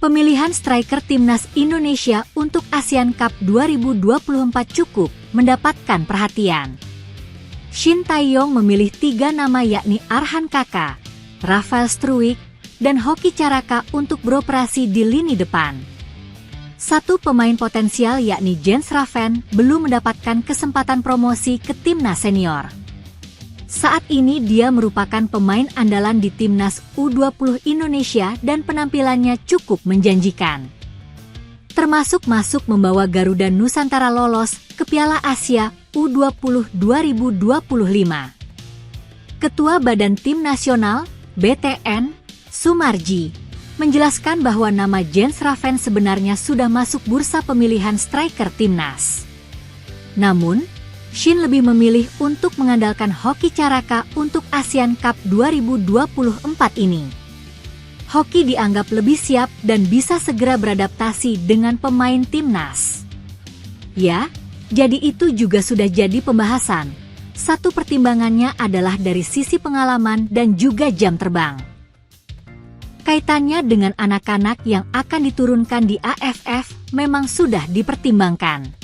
Pemilihan striker timnas Indonesia untuk ASEAN Cup 2024 cukup mendapatkan perhatian. Shin Tae-yong memilih 3 nama yakni Arhan Kaka, Rafael Struwijk, dan Hoki Caraka untuk beroperasi di lini depan. Satu pemain potensial yakni Jens Raven belum mendapatkan kesempatan promosi ke timnas senior. Saat ini dia merupakan pemain andalan di timnas U20 Indonesia dan penampilannya cukup menjanjikan. Termasuk masuk membawa Garuda Nusantara lolos ke Piala Asia U20 2025. Ketua Badan Tim Nasional, BTN, Sumarji, menjelaskan bahwa nama Jens Raven sebenarnya sudah masuk bursa pemilihan striker timnas. Namun, Shin lebih memilih untuk mengandalkan Hoki Caraka untuk ASEAN Cup 2024 ini. Hoki dianggap lebih siap dan bisa segera beradaptasi dengan pemain timnas. Ya, jadi itu juga sudah jadi pembahasan. Satu pertimbangannya adalah dari sisi pengalaman dan juga jam terbang. Kaitannya dengan anak-anak yang akan diturunkan di AFF memang sudah dipertimbangkan.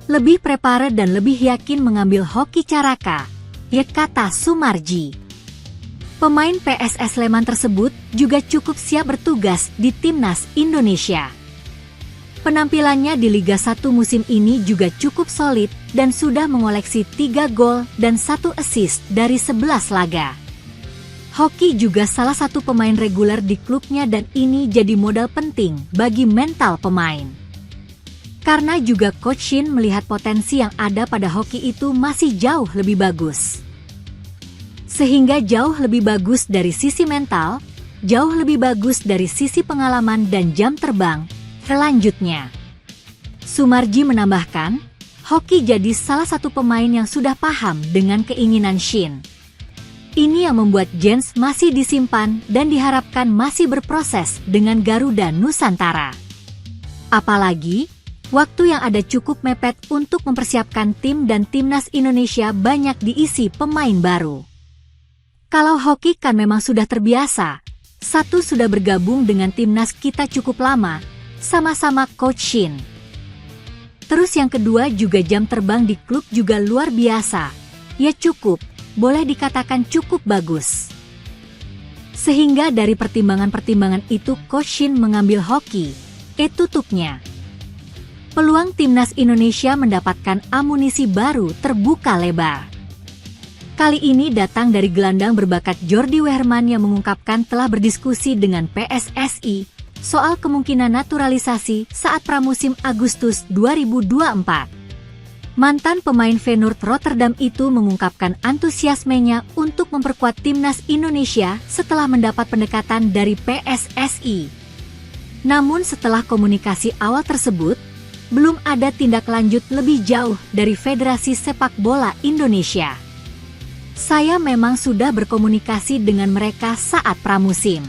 Lebih prepare dan lebih yakin mengambil Hoki Caraka, ya kata Sumarji. Pemain PSS Sleman tersebut juga cukup siap bertugas di timnas Indonesia. Penampilannya di Liga 1 musim ini juga cukup solid dan sudah mengoleksi 3 gol dan 1 assist dari 11 laga. Hoki juga salah satu pemain reguler di klubnya dan ini jadi modal penting bagi mental pemain. Karena juga Coach Shin melihat potensi yang ada pada Hoki itu masih jauh lebih bagus. Sehingga jauh lebih bagus dari sisi mental, jauh lebih bagus dari sisi pengalaman dan jam terbang. Selanjutnya, Sumarji menambahkan, Hoki jadi salah satu pemain yang sudah paham dengan keinginan Shin. Ini yang membuat Jens masih disimpan dan diharapkan masih berproses dengan Garuda Nusantara. Apalagi, waktu yang ada cukup mepet untuk mempersiapkan tim dan timnas Indonesia banyak diisi pemain baru. Kalau Hoki kan memang sudah terbiasa, satu sudah bergabung dengan timnas kita cukup lama, sama-sama Coach Shin. Terus yang kedua juga jam terbang di klub juga luar biasa, ya cukup, boleh dikatakan cukup bagus. Sehingga dari pertimbangan-pertimbangan itu Coach Shin mengambil Hoki, tutupnya. Peluang timnas Indonesia mendapatkan amunisi baru terbuka lebar. Kali ini datang dari gelandang berbakat Jordi Wehrman yang mengungkapkan telah berdiskusi dengan PSSI soal kemungkinan naturalisasi saat pramusim Agustus 2024. Mantan pemain Feyenoord Rotterdam itu mengungkapkan antusiasmenya untuk memperkuat timnas Indonesia setelah mendapat pendekatan dari PSSI. Namun setelah komunikasi awal tersebut, belum ada tindak lanjut lebih jauh dari Federasi Sepak Bola Indonesia. Saya memang sudah berkomunikasi dengan mereka saat pramusim.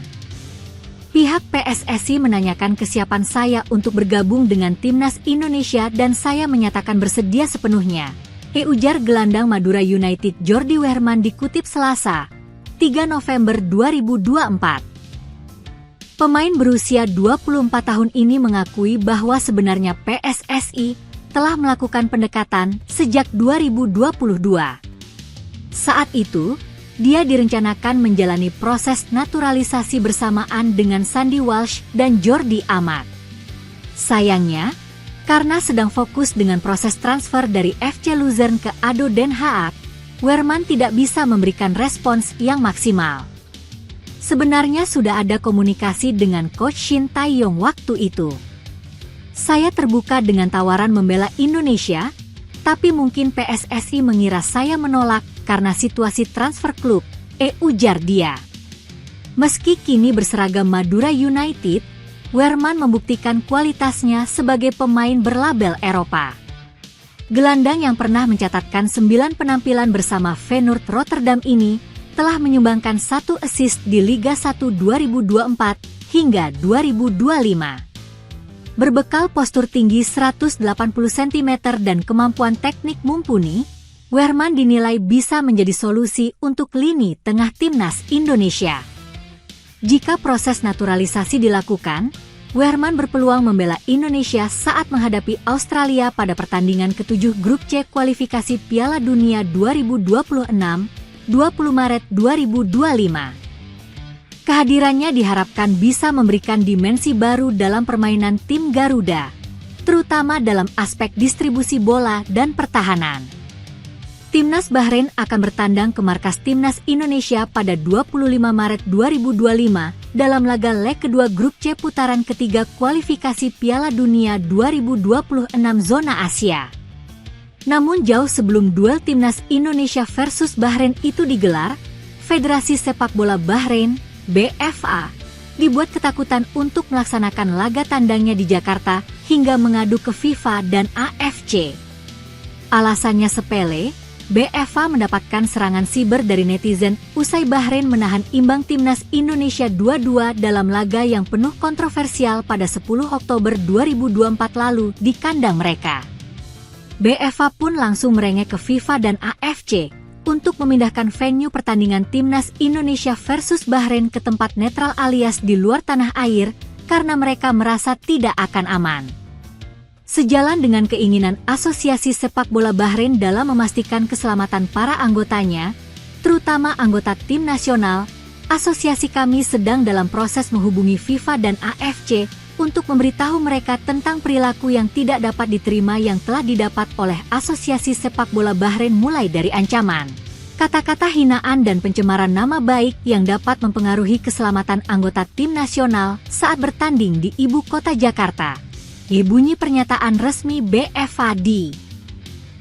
Pihak PSSI menanyakan kesiapan saya untuk bergabung dengan timnas Indonesia dan saya menyatakan bersedia sepenuhnya. Ujar gelandang Madura United Jordi Wehrman dikutip Selasa, 3 November 2024. Pemain berusia 24 tahun ini mengakui bahwa sebenarnya PSSI telah melakukan pendekatan sejak 2022. Saat itu, dia direncanakan menjalani proses naturalisasi bersamaan dengan Sandy Walsh dan Jordi Amat. Sayangnya, karena sedang fokus dengan proses transfer dari FC Luzern ke ADO Den Haag, Wehrman tidak bisa memberikan respons yang maksimal. Sebenarnya sudah ada komunikasi dengan Coach Shin Tae-yong waktu itu. Saya terbuka dengan tawaran membela Indonesia, tapi mungkin PSSI mengira saya menolak karena situasi transfer klub, ujar dia. Meski kini berseragam Madura United, Wehrman membuktikan kualitasnya sebagai pemain berlabel Eropa. Gelandang yang pernah mencatatkan 9 penampilan bersama Feyenoord Rotterdam ini telah menyumbangkan 1 assist di Liga 1 2024 hingga 2025. Berbekal postur tinggi 180 cm dan kemampuan teknik mumpuni, Wehrman dinilai bisa menjadi solusi untuk lini tengah timnas Indonesia. Jika proses naturalisasi dilakukan, Wehrmann berpeluang membela Indonesia saat menghadapi Australia pada pertandingan ke-7 Grup C kualifikasi Piala Dunia 2026, 20 Maret 2025. Kehadirannya diharapkan bisa memberikan dimensi baru dalam permainan tim Garuda, terutama dalam aspek distribusi bola dan pertahanan. Timnas Bahrain akan bertandang ke markas Timnas Indonesia pada 25 Maret 2025 dalam laga leg kedua Grup C putaran ketiga kualifikasi Piala Dunia 2026 zona Asia. Namun jauh sebelum duel Timnas Indonesia versus Bahrain itu digelar, Federasi Sepak Bola Bahrain, BFA, dibuat ketakutan untuk melaksanakan laga tandangnya di Jakarta hingga mengadu ke FIFA dan AFC. Alasannya sepele, BFA mendapatkan serangan siber dari netizen usai Bahrain menahan imbang Timnas Indonesia 2-2 dalam laga yang penuh kontroversial pada 10 Oktober 2024 lalu di kandang mereka. BFA pun langsung merengek ke FIFA dan AFC untuk memindahkan venue pertandingan Timnas Indonesia versus Bahrain ke tempat netral alias di luar tanah air karena mereka merasa tidak akan aman. Sejalan dengan keinginan Asosiasi Sepak Bola Bahrain dalam memastikan keselamatan para anggotanya, terutama anggota tim nasional, asosiasi kami sedang dalam proses menghubungi FIFA dan AFC untuk memberitahu mereka tentang perilaku yang tidak dapat diterima yang telah didapat oleh Asosiasi Sepak Bola Bahrain mulai dari ancaman, kata-kata hinaan dan pencemaran nama baik yang dapat mempengaruhi keselamatan anggota tim nasional saat bertanding di ibu kota Jakarta. Bunyi pernyataan resmi BFA di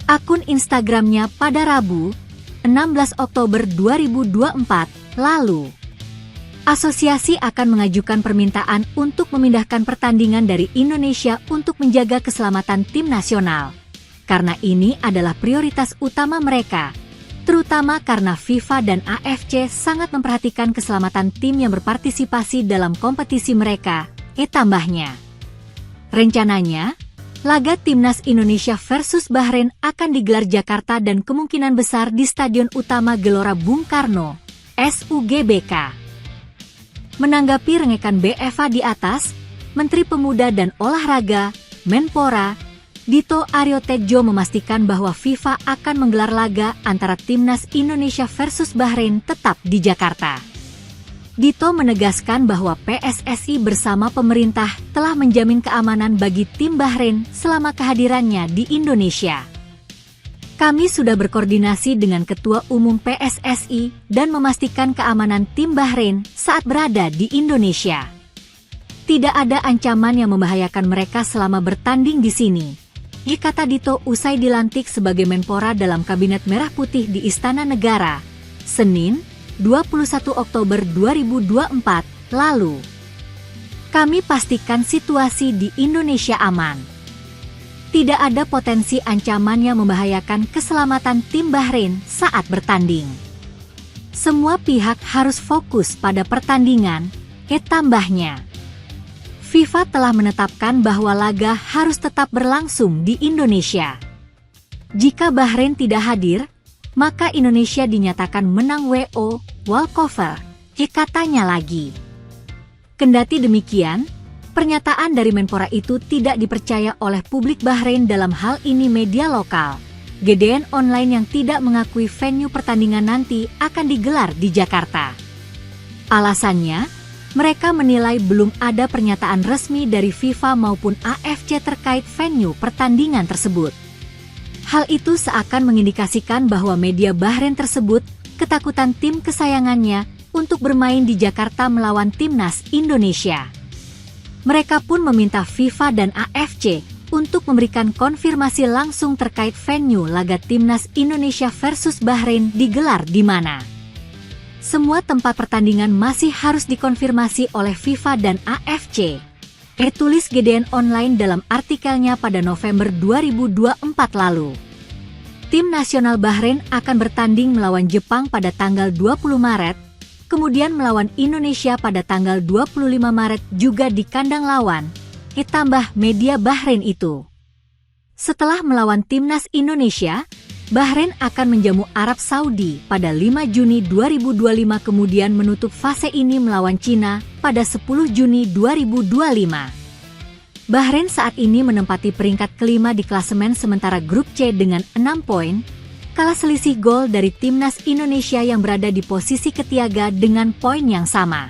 akun Instagramnya pada Rabu, 16 Oktober 2024 lalu. Asosiasi akan mengajukan permintaan untuk memindahkan pertandingan dari Indonesia untuk menjaga keselamatan tim nasional. Karena ini adalah prioritas utama mereka, terutama karena FIFA dan AFC sangat memperhatikan keselamatan tim yang berpartisipasi dalam kompetisi mereka, tambahnya. Rencananya, laga Timnas Indonesia versus Bahrain akan digelar Jakarta dan kemungkinan besar di Stadion Utama Gelora Bung Karno, SUGBK. Menanggapi rengekan BFA di atas, Menteri Pemuda dan Olahraga, Menpora, Dito Aryo Tejo memastikan bahwa FIFA akan menggelar laga antara Timnas Indonesia versus Bahrain tetap di Jakarta. Dito menegaskan bahwa PSSI bersama pemerintah telah menjamin keamanan bagi tim Bahrain selama kehadirannya di Indonesia. Kami sudah berkoordinasi dengan Ketua Umum PSSI dan memastikan keamanan tim Bahrain saat berada di Indonesia. Tidak ada ancaman yang membahayakan mereka selama bertanding di sini, kata Dito usai dilantik sebagai Menpora dalam Kabinet Merah Putih di Istana Negara, Senin, 21 Oktober 2024 lalu. Kami pastikan situasi di Indonesia aman. Tidak ada potensi ancaman yang membahayakan keselamatan tim Bahrain saat bertanding. Semua pihak harus fokus pada pertandingan, tambahnya. FIFA telah menetapkan bahwa laga harus tetap berlangsung di Indonesia. Jika Bahrain tidak hadir, maka Indonesia dinyatakan menang WO, walkover, katanya lagi. Kendati demikian, pernyataan dari Menpora itu tidak dipercaya oleh publik Bahrain, dalam hal ini media lokal, GDN online yang tidak mengakui venue pertandingan nanti akan digelar di Jakarta. Alasannya, mereka menilai belum ada pernyataan resmi dari FIFA maupun AFC terkait venue pertandingan tersebut. Hal itu seakan mengindikasikan bahwa media Bahrain tersebut ketakutan tim kesayangannya untuk bermain di Jakarta melawan Timnas Indonesia. Mereka pun meminta FIFA dan AFC untuk memberikan konfirmasi langsung terkait venue laga Timnas Indonesia versus Bahrain digelar di mana. Semua tempat pertandingan masih harus dikonfirmasi oleh FIFA dan AFC. Tulis GDN online dalam artikelnya pada November 2024 lalu. Tim nasional Bahrain akan bertanding melawan Jepang pada tanggal 20 Maret, kemudian melawan Indonesia pada tanggal 25 Maret juga di kandang lawan, ditambah media Bahrain itu. Setelah melawan Timnas Indonesia, Bahrain akan menjamu Arab Saudi pada 5 Juni 2025 kemudian menutup fase ini melawan Cina pada 10 Juni 2025. Bahrain saat ini menempati peringkat kelima di klasemen sementara grup C dengan 6 poin, kalah selisih gol dari timnas Indonesia yang berada di posisi ketiga dengan poin yang sama.